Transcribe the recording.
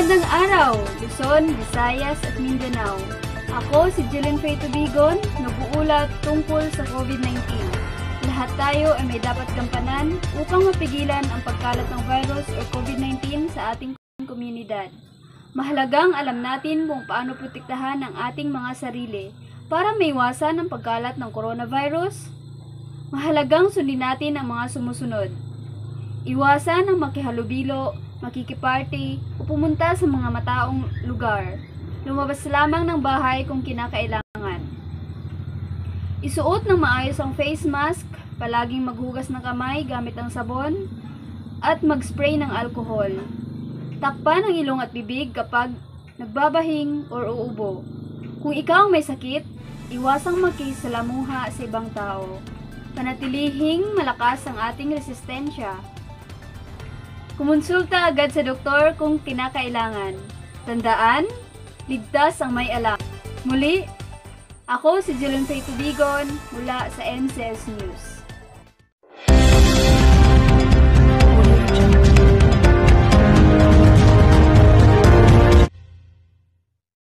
Magandang araw, Luzon, Visayas at Mindanao. Ako si Jillian Faye Tubigon, nag-uulat tungkol sa COVID-19. Lahat tayo ay may dapat gampanan upang mapigilan ang pagkalat ng virus o COVID-19 sa ating komunidad. Mahalagang alam natin kung paano protektahan ang ating mga sarili para maiwasan ang pagkalat ng coronavirus. Mahalagang sundin natin ang mga sumusunod. Iwasan ang makihalubilo, makikiparty o pumunta sa mga mataong lugar. Lumabas lamang ng bahay kung kinakailangan. Isuot ng maayos ang face mask, palaging maghugas ng kamay gamit ang sabon, at mag-spray ng alcohol. Takpan ang ilong at bibig kapag nagbabahing o uubo. Kung ikaw may sakit, iwasang makisalamuha sa ibang tao. Panatilihing malakas ang ating resistensya. Kumonsulta agad sa doktor kung kinakailangan. Tandaan, ligtas ang may alam. Muli, ako si Jillian Faye Tubigon mula sa NCS News.